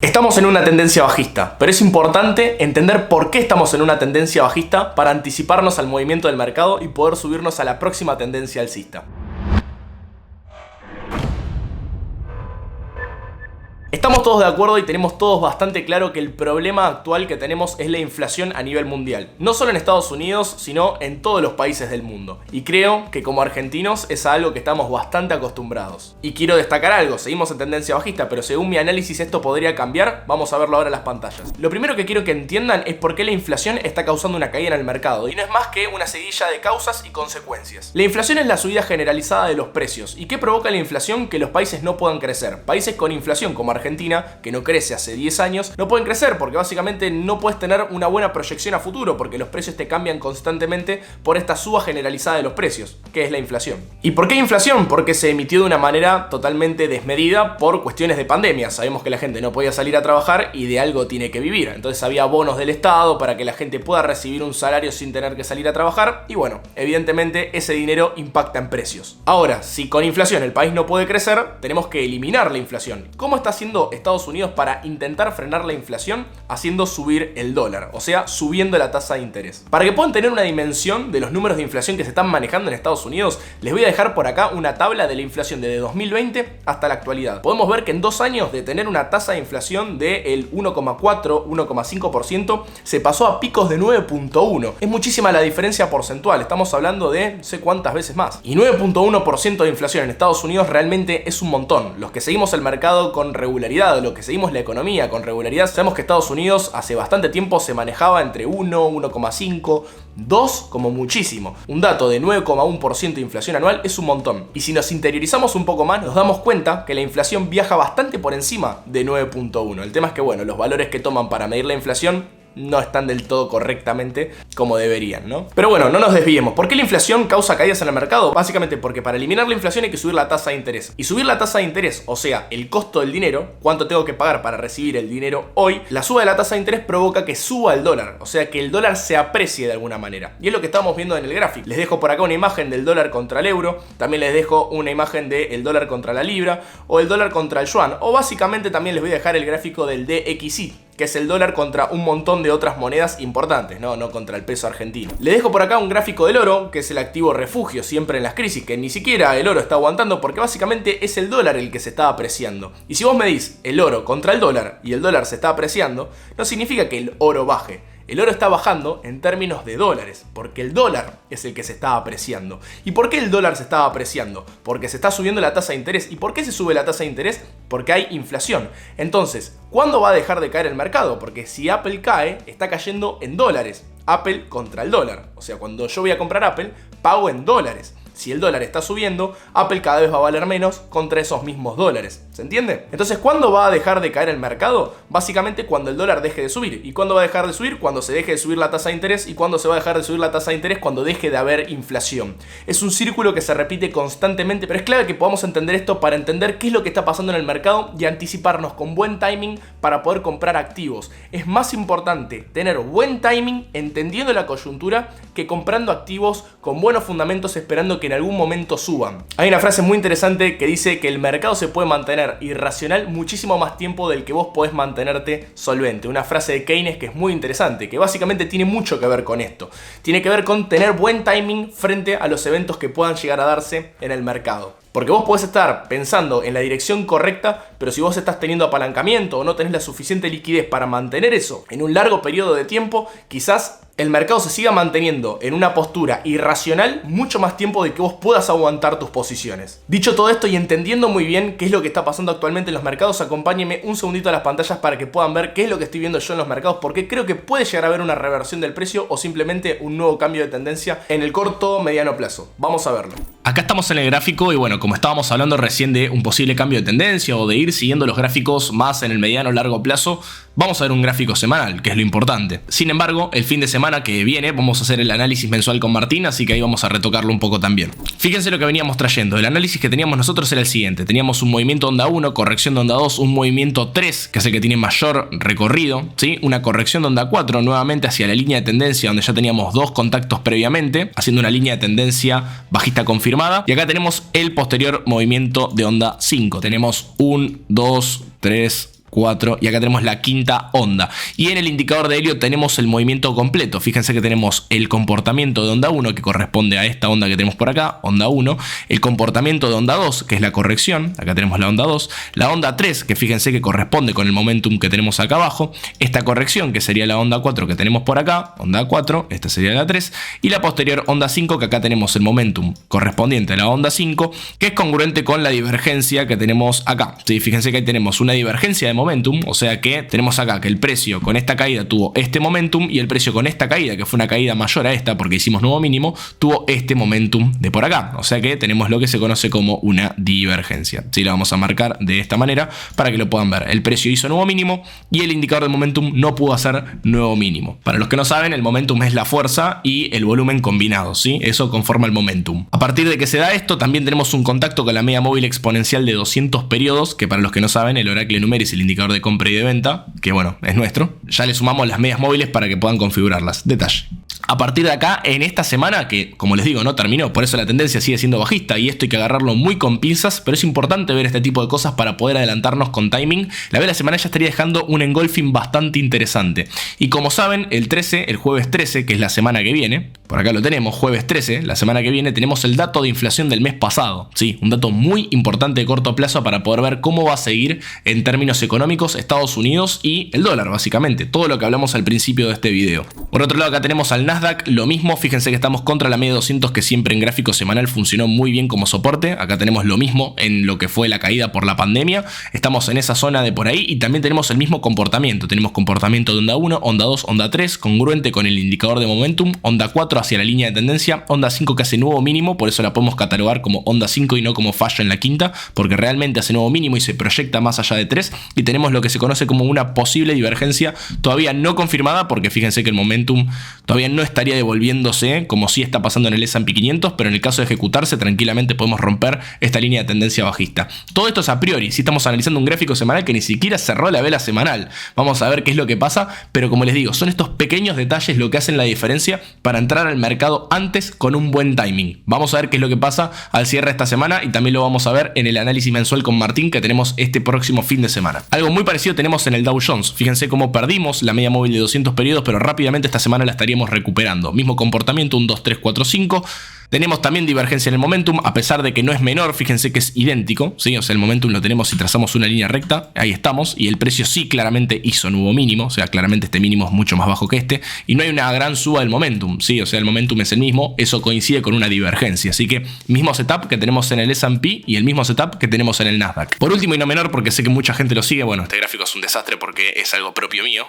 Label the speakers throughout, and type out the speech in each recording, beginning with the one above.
Speaker 1: Estamos en una tendencia bajista, pero es importante entender por qué estamos en una tendencia bajista para anticiparnos al movimiento del mercado y poder subirnos a la próxima tendencia alcista. Estamos todos de acuerdo y tenemos todos bastante claro que el problema actual que tenemos es la inflación a nivel mundial. No solo en Estados Unidos, sino en todos los países del mundo. Y creo que como argentinos es algo que estamos bastante acostumbrados. Y quiero destacar algo, seguimos en tendencia bajista, pero según mi análisis esto podría cambiar. Vamos a verlo ahora en las pantallas. Lo primero que quiero que entiendan es por qué la inflación está causando una caída en el mercado. Y no es más que una seguidilla de causas y consecuencias. La inflación es la subida generalizada de los precios. ¿Y qué provoca la inflación? Que los países no puedan crecer. Países con inflación como Argentina, que no crece hace 10 años, no pueden crecer porque básicamente no puedes tener una buena proyección a futuro porque los precios te cambian constantemente por esta suba generalizada de los precios, que es la inflación. ¿Y por qué inflación? Porque se emitió de una manera totalmente desmedida por cuestiones de pandemia. Sabemos que la gente no podía salir a trabajar y de algo tiene que vivir. Entonces había bonos del Estado para que la gente pueda recibir un salario sin tener que salir a trabajar y bueno, evidentemente ese dinero impacta en precios. Ahora, si con inflación el país no puede crecer, tenemos que eliminar la inflación. ¿Cómo está haciendo Estados Unidos para intentar frenar la inflación? Haciendo subir el dólar, o sea, subiendo la tasa de interés. Para que puedan tener una dimensión de los números de inflación que se están manejando en Estados Unidos, les voy a dejar por acá una tabla de la inflación desde 2020 hasta la actualidad. Podemos ver que en 2 años de tener una tasa de inflación del 1,4, 1,5%, se pasó a picos de 9,1. Es muchísima la diferencia porcentual, estamos hablando de no sé cuántas veces más. Y 9,1% de inflación en Estados Unidos realmente es un montón. Los que seguimos el mercado con regularidad, lo que seguimos la economía con regularidad, sabemos que Estados Unidos hace bastante tiempo se manejaba entre 1, 1,5, 2 como muchísimo. Un dato de 9,1% de inflación anual es un montón. Y si nos interiorizamos un poco más, nos damos cuenta que la inflación viaja bastante por encima de 9,1. El tema es que bueno, los valores que toman para medir la inflación no están del todo correctamente como deberían, ¿no? Pero bueno, no nos desviemos. ¿Por qué la inflación causa caídas en el mercado? Básicamente porque para eliminar la inflación hay que subir la tasa de interés. Y subir la tasa de interés, o sea, el costo del dinero, cuánto tengo que pagar para recibir el dinero hoy, la suba de la tasa de interés provoca que suba el dólar, o sea, que el dólar se aprecie de alguna manera. Y es lo que estamos viendo en el gráfico. Les dejo por acá una imagen del dólar contra el euro, también les dejo una imagen del dólar contra la libra o el dólar contra el yuan, o básicamente también les voy a dejar el gráfico del DXY, que es el dólar contra un montón de otras monedas importantes, no contra el peso argentino. Le dejo por acá un gráfico del oro, que es el activo refugio siempre en las crisis, que ni siquiera el oro está aguantando porque básicamente es el dólar el que se está apreciando. Y si vos medís el oro contra el dólar y el dólar se está apreciando, no significa que el oro baje. El oro está bajando en términos de dólares, porque el dólar es el que se está apreciando. ¿Y por qué el dólar se está apreciando? Porque se está subiendo la tasa de interés. ¿Y por qué se sube la tasa de interés? Porque hay inflación. Entonces, ¿cuándo va a dejar de caer el mercado? Porque si Apple cae, está cayendo en dólares. Apple contra el dólar. O sea, cuando yo voy a comprar Apple, pago en dólares. Si el dólar está subiendo, Apple cada vez va a valer menos contra esos mismos dólares. ¿Se entiende? Entonces, ¿cuándo va a dejar de caer el mercado? Básicamente cuando el dólar deje de subir. ¿Y cuándo va a dejar de subir? Cuando se deje de subir la tasa de interés. ¿Y cuándo se va a dejar de subir la tasa de interés? Cuando deje de haber inflación. Es un círculo que se repite constantemente, pero es clave que podamos entender esto para entender qué es lo que está pasando en el mercado y anticiparnos con buen timing para poder comprar activos. Es más importante tener buen timing entendiendo la coyuntura que comprando activos con buenos fundamentos esperando que en algún momento suban. Hay una frase muy interesante que dice que el mercado se puede mantener irracional muchísimo más tiempo del que vos podés mantenerte solvente. Una frase de Keynes que es muy interesante, que básicamente tiene mucho que ver con esto. Tiene que ver con tener buen timing frente a los eventos que puedan llegar a darse en el mercado. Porque vos podés estar pensando en la dirección correcta, pero si vos estás teniendo apalancamiento o no tenés la suficiente liquidez para mantener eso en un largo periodo de tiempo, quizás el mercado se siga manteniendo en una postura irracional mucho más tiempo de que vos puedas aguantar tus posiciones. Dicho todo esto y entendiendo muy bien qué es lo que está pasando actualmente en los mercados, acompáñenme un segundito a las pantallas para que puedan ver qué es lo que estoy viendo yo en los mercados, porque creo que puede llegar a haber una reversión del precio o simplemente un nuevo cambio de tendencia en el corto o mediano plazo. Vamos a verlo. Acá estamos en el gráfico y bueno, como estábamos hablando recién de un posible cambio de tendencia o de ir siguiendo los gráficos más en el mediano o largo plazo, vamos a ver un gráfico semanal, que es lo importante. Sin embargo, el fin de semana que viene vamos a hacer el análisis mensual con Martín, así que ahí vamos a retocarlo un poco también. Fíjense lo que veníamos trayendo. El análisis que teníamos nosotros era el siguiente. Teníamos un movimiento onda 1, corrección de onda 2, un movimiento 3, que es el que tiene mayor recorrido, ¿sí? Una corrección de onda 4, nuevamente hacia la línea de tendencia donde ya teníamos 2 contactos previamente, haciendo una línea de tendencia bajista confirmada. Y acá tenemos el posterior movimiento de onda 5. Tenemos 1, 2, 3, 4 y acá tenemos la quinta onda. Y en el indicador de Elliott tenemos el movimiento completo. Fíjense que tenemos el comportamiento de onda 1 que corresponde a esta onda que tenemos por acá, onda 1, el comportamiento de onda 2 que es la corrección, acá tenemos la onda 2, la onda 3 que fíjense que corresponde con el momentum que tenemos acá abajo, esta corrección que sería la onda 4 que tenemos por acá, onda 4, esta sería la 3 y la posterior onda 5 que acá tenemos el momentum correspondiente a la onda 5 que es congruente con la divergencia que tenemos acá. ¿Sí? Fíjense que ahí tenemos una divergencia de momentum, o sea que tenemos acá que el precio con esta caída tuvo este momentum y el precio con esta caída, que fue una caída mayor a esta porque hicimos nuevo mínimo, tuvo este momentum de por acá, o sea que tenemos lo que se conoce como una divergencia. ¿Sí? Lo vamos a marcar de esta manera para que lo puedan ver. El precio hizo nuevo mínimo y el indicador de momentum no pudo hacer nuevo mínimo. Para los que no saben, el momentum es la fuerza y el volumen combinados, ¿sí? Eso conforma el momentum. A partir de que se da esto, también tenemos un contacto con la media móvil exponencial de 200 periodos, que para los que no saben, el Oracle Numeris, el indicador de compra y de venta, que bueno, es nuestro. Ya le sumamos las medias móviles para que puedan configurarlas. Detalle. A partir de acá, en esta semana, que como les digo, no terminó, por eso la tendencia sigue siendo bajista y esto hay que agarrarlo muy con pinzas, pero es importante ver este tipo de cosas para poder adelantarnos con timing. La vela semanal ya estaría dejando un engolfing bastante interesante. Y como saben, el jueves 13, que es la semana que viene, por acá lo tenemos, jueves 13, la semana que viene, tenemos el dato de inflación del mes pasado. Sí, un dato muy importante de corto plazo para poder ver cómo va a seguir en términos económicos Estados Unidos y el dólar, básicamente. Todo lo que hablamos al principio de este video. Por otro lado, acá tenemos al Nasdaq, lo mismo, fíjense que estamos contra la media 200 que siempre en gráfico semanal funcionó muy bien como soporte. Acá tenemos lo mismo en lo que fue la caída por la pandemia. Estamos en esa zona de por ahí y también tenemos el mismo comportamiento. Tenemos comportamiento de onda 1, onda 2, onda 3, congruente con el indicador de momentum, onda 4 hacia la línea de tendencia, onda 5 que hace nuevo mínimo, por eso la podemos catalogar como onda 5 y no como fallo en la quinta, porque realmente hace nuevo mínimo y se proyecta más allá de 3, y tenemos lo que se conoce como una posible divergencia todavía no confirmada, porque fíjense que el momentum todavía no estaría devolviéndose como sí está pasando en el S&P 500, pero en el caso de ejecutarse tranquilamente podemos romper esta línea de tendencia bajista. Todo esto es a priori, si estamos analizando un gráfico semanal que ni siquiera cerró la vela semanal. Vamos a ver qué es lo que pasa, pero como les digo, son estos pequeños detalles lo que hacen la diferencia para entrar al mercado antes con un buen timing. Vamos a ver qué es lo que pasa al cierre de esta semana y también lo vamos a ver en el análisis mensual con Martín que tenemos este próximo fin de semana. Algo muy parecido tenemos en el Dow Jones. Fíjense cómo perdimos la media móvil de 200 periodos, pero rápidamente esta semana la estaríamos recuperando. Mismo comportamiento, un 2, 3, 4, 5. Tenemos también divergencia en el momentum, a pesar de que no es menor, fíjense que es idéntico, ¿sí? O sea, el momentum lo tenemos si trazamos una línea recta, ahí estamos, y el precio sí claramente hizo nuevo mínimo, o sea, claramente este mínimo es mucho más bajo que este, y no hay una gran suba del momentum, ¿sí? O sea, el momentum es el mismo, eso coincide con una divergencia, así que mismo setup que tenemos en el S&P y el mismo setup que tenemos en el Nasdaq. Por último y no menor, porque sé que mucha gente lo sigue, bueno, este gráfico es un desastre porque es algo propio mío.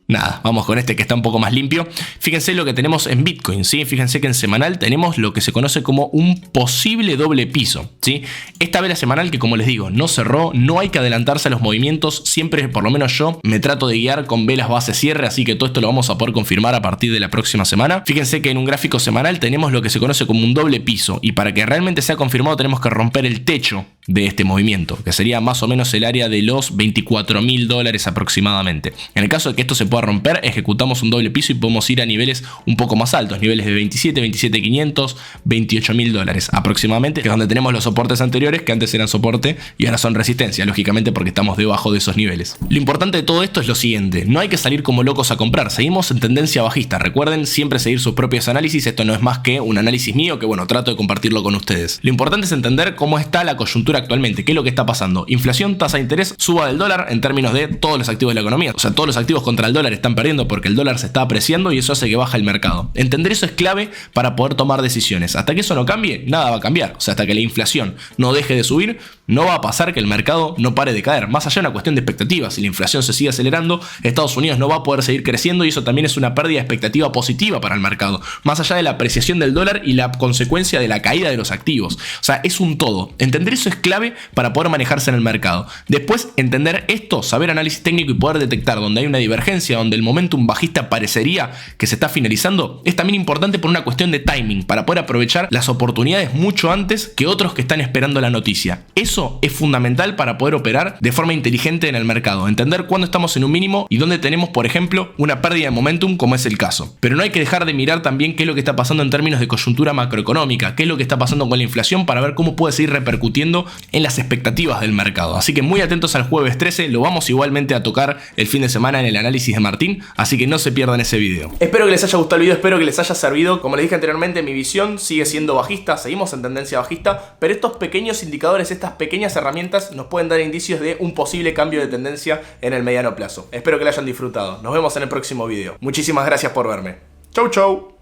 Speaker 1: Nada, vamos con este que está un poco más limpio. Fíjense lo que tenemos en Bitcoin, ¿sí? Fíjense que en semanal tenemos lo que se conoce como un posible doble piso, ¿sí? Esta vela semanal que, como les digo, no cerró, no hay que adelantarse a los movimientos. Siempre, por lo menos yo, me trato de guiar con velas base cierre, así que todo esto lo vamos a poder confirmar a partir de la próxima semana. Fíjense que en un gráfico semanal tenemos lo que se conoce como un doble piso y para que realmente sea confirmado tenemos que romper el techo de este movimiento, que sería más o menos el área de los $24.000 aproximadamente. En el caso de que esto se pueda romper, ejecutamos un doble piso y podemos ir a niveles un poco más altos, niveles de 27.500, $28.000 aproximadamente, que es donde tenemos los soportes anteriores que antes eran soporte y ahora son resistencia, lógicamente porque estamos debajo de esos niveles. Lo importante de todo esto es lo siguiente, no hay que salir como locos a comprar, seguimos en tendencia bajista, recuerden siempre seguir sus propios análisis, esto no es más que un análisis mío que bueno, trato de compartirlo con ustedes. Lo importante es entender cómo está la coyuntura actualmente, qué es lo que está pasando, inflación, tasa de interés, suba del dólar en términos de todos los activos de la economía, o sea, todos los activos contra el dólar están perdiendo porque el dólar se está apreciando y eso hace que baja el mercado. Entender eso es clave para poder tomar decisiones. Hasta que eso no cambie, nada va a cambiar. O sea, hasta que la inflación no deje de subir, no va a pasar que el mercado no pare de caer. Más allá de una cuestión de expectativas, si la inflación se sigue acelerando, Estados Unidos no va a poder seguir creciendo y eso también es una pérdida de expectativa positiva para el mercado. Más allá de la apreciación del dólar y la consecuencia de la caída de los activos. O sea, es un todo. Entender eso es clave para poder manejarse en el mercado. Después, entender esto, saber análisis técnico y poder detectar donde hay una divergencia hacia donde el momentum bajista parecería que se está finalizando es también importante por una cuestión de timing, para poder aprovechar las oportunidades mucho antes que otros que están esperando la noticia. Eso es fundamental para poder operar de forma inteligente en el mercado, entender cuándo estamos en un mínimo y dónde tenemos, por ejemplo, una pérdida de momentum, como es el caso. Pero no hay que dejar de mirar también qué es lo que está pasando en términos de coyuntura macroeconómica, qué es lo que está pasando con la inflación, para ver cómo puede seguir repercutiendo en las expectativas del mercado. Así que muy atentos al jueves 13, lo vamos igualmente a tocar el fin de semana en el análisis de Martín, así que no se pierdan ese video. Espero que les haya gustado el video, espero que les haya servido. Como les dije anteriormente, mi visión sigue siendo bajista, seguimos en tendencia bajista, pero estos pequeños indicadores, estas pequeñas herramientas nos pueden dar indicios de un posible cambio de tendencia en el mediano plazo. Espero que lo hayan disfrutado. Nos vemos en el próximo video. Muchísimas gracias por verme. Chau chau.